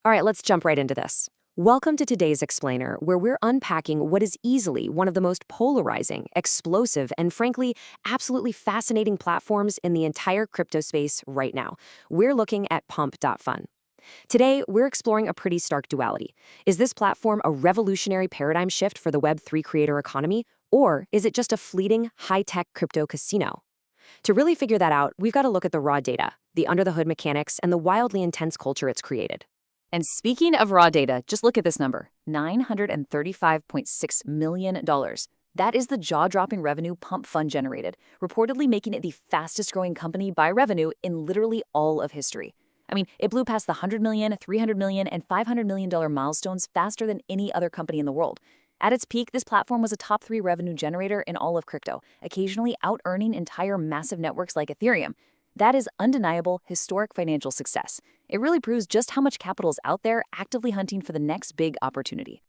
All right, let's jump right into this. Welcome to today's Explainer, where we're unpacking what is easily one of the most polarizing, explosive, and frankly, absolutely fascinating platforms in the entire crypto space right now. We're looking at Pump.fun. Today, we're exploring a pretty stark duality. Is this platform a revolutionary paradigm shift for the Web3 creator economy, or is it just a fleeting, high-tech crypto casino? To really figure that out, we've got to look at the raw data, the under-the-hood mechanics, and the wildly intense culture it's created. And speaking of raw data, just look at this number, $935.6 million. That is the jaw-dropping revenue Pump.fun generated, reportedly making it the fastest-growing company by revenue in literally all of history. I mean, it blew past the $100 million, $300 million, and $500 million milestones faster than any other company in the world. At its peak, this platform was a top 3 revenue generator in all of crypto, occasionally out-earning entire massive networks like Ethereum. That is undeniable, historic financial success. It really proves just how much capital is out there actively hunting for the next big opportunity.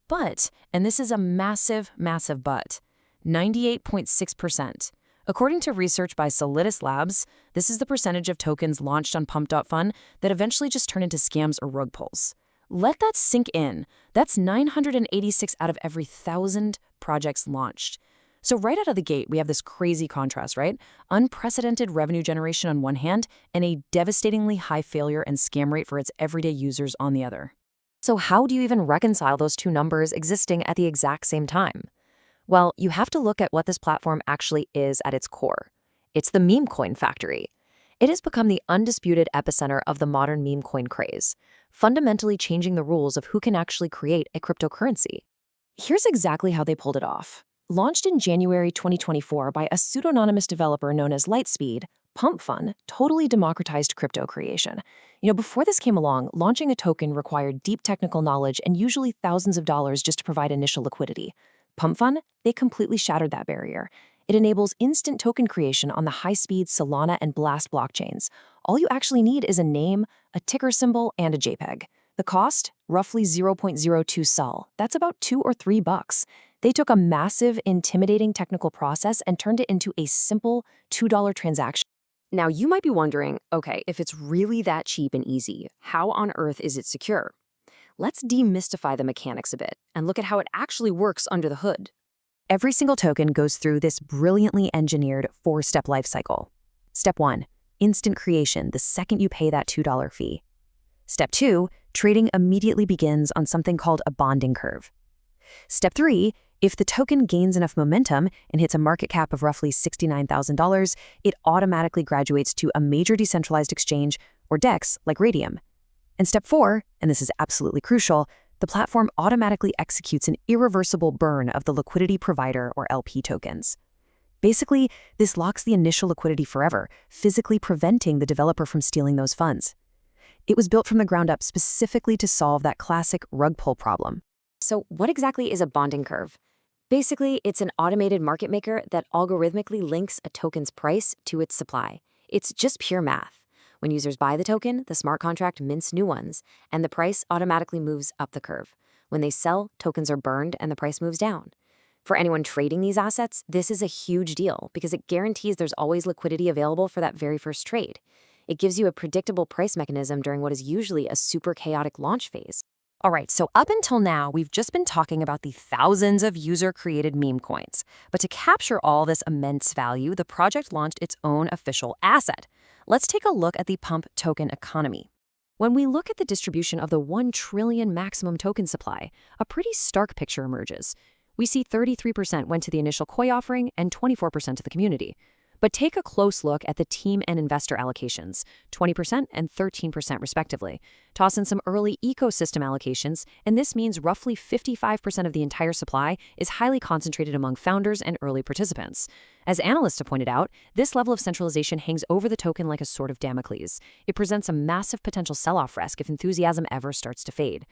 But, and this is a massive, massive but, 98.6%. According to research by Solidus Labs, this is the percentage of tokens launched on Pump.fun that eventually just turn into scams or rug pulls. Let that sink in. That's 986 out of every 1,000 projects launched. So right out of the gate, we have this crazy contrast, right? Unprecedented revenue generation on one hand, and a devastatingly high failure and scam rate for its everyday users on the other. So how do you even reconcile those two numbers existing at the exact same time? Well, you have to look at what this platform actually is at its core. It's the Memecoin factory. It has become the undisputed epicenter of the modern meme coin craze, fundamentally changing the rules of who can actually create a cryptocurrency. Here's exactly how they pulled it off. Launched in January 2024 by a pseudonymous developer known as Lightspeed, Pump.fun totally democratized crypto creation. Before this came along, launching a token required deep technical knowledge and usually thousands of dollars just to provide initial liquidity. Pump.fun, they completely shattered that barrier. It enables instant token creation on the high-speed Solana and Blast blockchains. All you actually need is a name, a ticker symbol, and a JPEG. The cost? Roughly 0.02 SOL. That's about $2 or $3. They took a massive, intimidating technical process and turned it into a simple $2 transaction. Now, you might be wondering, okay, if it's really that cheap and easy, how on earth is it secure? Let's demystify the mechanics a bit and look at how it actually works under the hood. Every single token goes through this brilliantly engineered 4-step life cycle. Step 1, instant creation the second you pay that $2 fee. Step 2, trading immediately begins on something called a bonding curve. Step 3, if the token gains enough momentum and hits a market cap of roughly $69,000, it automatically graduates to a major decentralized exchange or DEX like Radium. And step 4, and this is absolutely crucial, the platform automatically executes an irreversible burn of the liquidity provider or LP tokens. Basically, this locks the initial liquidity forever, physically preventing the developer from stealing those funds. It was built from the ground up specifically to solve that classic rug pull problem. So what exactly is a bonding curve? Basically, it's an automated market maker that algorithmically links a token's price to its supply. It's just pure math. When users buy the token, the smart contract mints new ones, and the price automatically moves up the curve. When they sell, tokens are burned and the price moves down. For anyone trading these assets, this is a huge deal because it guarantees there's always liquidity available for that very first trade. It gives you a predictable price mechanism during what is usually a super chaotic launch phase. All right, so up until now, we've just been talking about the thousands of user-created meme coins. But to capture all this immense value, the project launched its own official asset. Let's take a look at the Pump token economy. When we look at the distribution of the 1 trillion maximum token supply, a pretty stark picture emerges. We see 33% went to the initial koi offering and 24% to the community. But take a close look at the team and investor allocations, 20% and 13% respectively. Toss in some early ecosystem allocations, and this means roughly 55% of the entire supply is highly concentrated among founders and early participants. As analysts have pointed out, this level of centralization hangs over the token like a sword of Damocles. It presents a massive potential sell-off risk if enthusiasm ever starts to fade.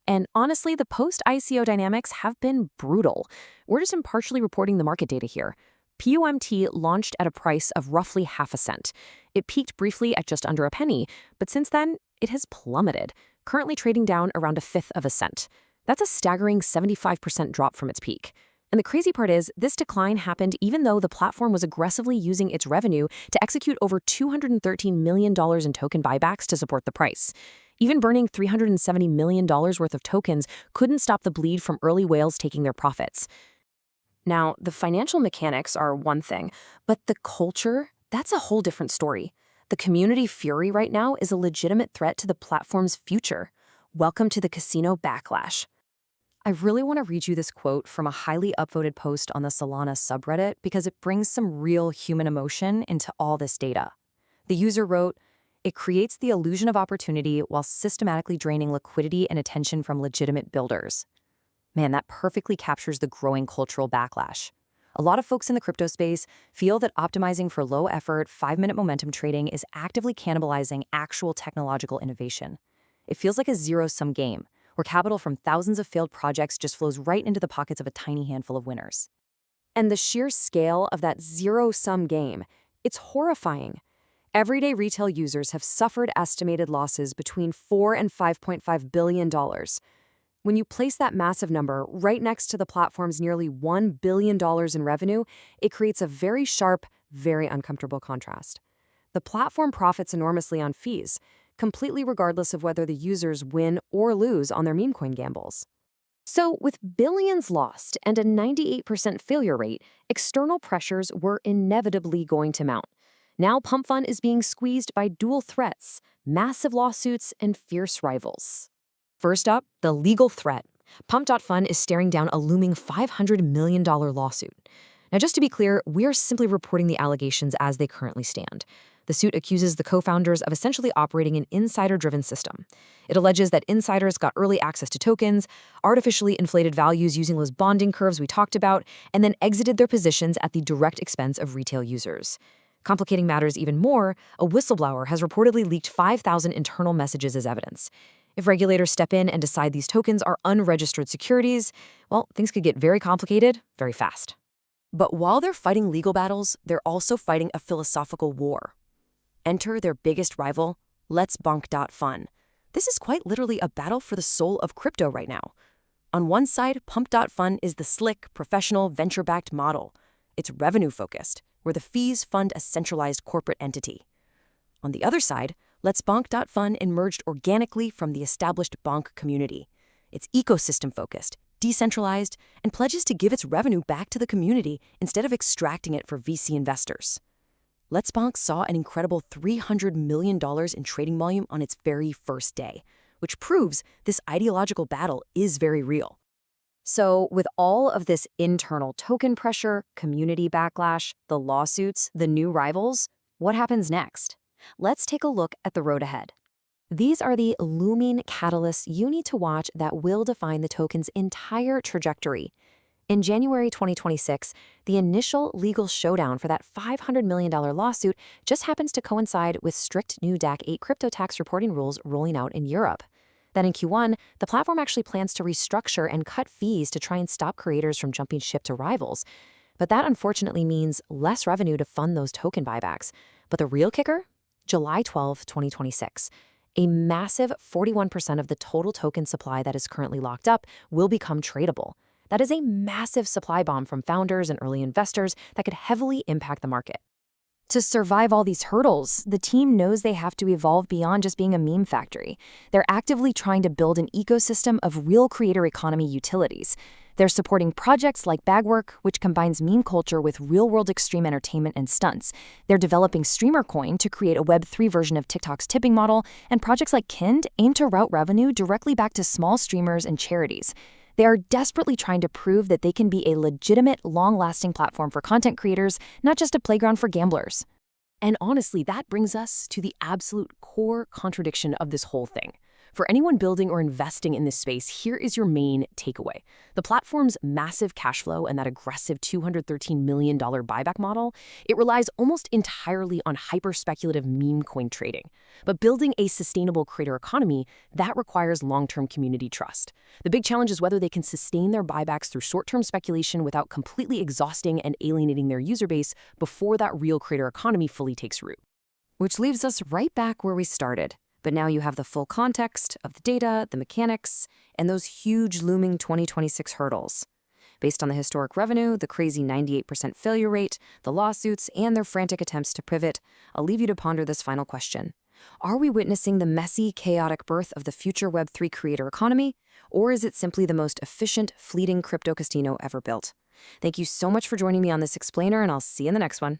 And honestly, the post-ICO dynamics have been brutal. We're just impartially reporting the market data here. PUMT launched at a price of roughly half a cent. It peaked briefly at just under a penny, but since then, it has plummeted, currently trading down around 1/5 of a cent. That's a staggering 75% drop from its peak. And the crazy part is, this decline happened even though the platform was aggressively using its revenue to execute over $213 million in token buybacks to support the price. Even burning $370 million worth of tokens couldn't stop the bleed from early whales taking their profits. Now, the financial mechanics are one thing, but the culture, that's a whole different story. The community fury right now is a legitimate threat to the platform's future. Welcome to the casino backlash. I really want to read you this quote from a highly upvoted post on the Solana subreddit because it brings some real human emotion into all this data. The user wrote, "It creates the illusion of opportunity while systematically draining liquidity and attention from legitimate builders." Man, that perfectly captures the growing cultural backlash. A lot of folks in the crypto space feel that optimizing for low-effort, 5-minute momentum trading is actively cannibalizing actual technological innovation. It feels like a zero-sum game, where capital from thousands of failed projects just flows right into the pockets of a tiny handful of winners. And the sheer scale of that zero-sum game, it's horrifying. Everyday retail users have suffered estimated losses between $4 and $5.5 billion. When you place that massive number right next to the platform's nearly $1 billion in revenue, it creates a very sharp, very uncomfortable contrast. The platform profits enormously on fees, completely regardless of whether the users win or lose on their memecoin gambles. So, with billions lost and a 98% failure rate, external pressures were inevitably going to mount. Now Pump.fun is being squeezed by dual threats, massive lawsuits, and fierce rivals. First up, the legal threat. Pump.fun is staring down a looming $500 million lawsuit. Now, just to be clear, we're simply reporting the allegations as they currently stand. The suit accuses the co-founders of essentially operating an insider-driven system. It alleges that insiders got early access to tokens, artificially inflated values using those bonding curves we talked about, and then exited their positions at the direct expense of retail users. Complicating matters even more, a whistleblower has reportedly leaked 5,000 internal messages as evidence. If regulators step in and decide these tokens are unregistered securities, well, things could get very complicated very fast. But while they're fighting legal battles, they're also fighting a philosophical war. Enter their biggest rival, Pump.fun. This is quite literally a battle for the soul of crypto right now. On one side, Pump.fun is the slick, professional, venture-backed model. It's revenue-focused, where the fees fund a centralized corporate entity. On the other side, Pump.fun emerged organically from the established bonk community. It's ecosystem-focused, decentralized, and pledges to give its revenue back to the community instead of extracting it for VC investors. Pump saw an incredible $300 million in trading volume on its very first day, which proves this ideological battle is very real. So, with all of this internal token pressure, community backlash, the lawsuits, the new rivals, what happens next? Let's take a look at the road ahead. These are the looming catalysts you need to watch that will define the token's entire trajectory. In January 2026, the initial legal showdown for that $500 million lawsuit just happens to coincide with strict new DAC 8 crypto tax reporting rules rolling out in Europe. Then in Q1, the platform actually plans to restructure and cut fees to try and stop creators from jumping ship to rivals. But that unfortunately means less revenue to fund those token buybacks. But the real kicker? July 12, 2026. A massive 41% of the total token supply that is currently locked up will become tradable. That is a massive supply bomb from founders and early investors that could heavily impact the market. To survive all these hurdles, the team knows they have to evolve beyond just being a meme factory. They're actively trying to build an ecosystem of real creator economy utilities. They're supporting projects like Bagwork, which combines meme culture with real-world extreme entertainment and stunts. They're developing StreamerCoin to create a Web3 version of TikTok's tipping model, and projects like Kind aim to route revenue directly back to small streamers and charities. They are desperately trying to prove that they can be a legitimate, long-lasting platform for content creators, not just a playground for gamblers. And honestly, that brings us to the absolute core contradiction of this whole thing. For anyone building or investing in this space, here is your main takeaway. The platform's massive cash flow and that aggressive $213 million buyback model, it relies almost entirely on hyper-speculative meme coin trading. But building a sustainable creator economy, that requires long-term community trust. The big challenge is whether they can sustain their buybacks through short-term speculation without completely exhausting and alienating their user base before that real creator economy fully takes root. Which leaves us right back where we started. But now you have the full context of the data, the mechanics, and those huge looming 2026 hurdles. Based on the historic revenue, the crazy 98% failure rate, the lawsuits, and their frantic attempts to pivot, I'll leave you to ponder this final question. Are we witnessing the messy, chaotic birth of the future Web3 creator economy? Or is it simply the most efficient, fleeting crypto casino ever built? Thank you so much for joining me on this explainer, and I'll see you in the next one.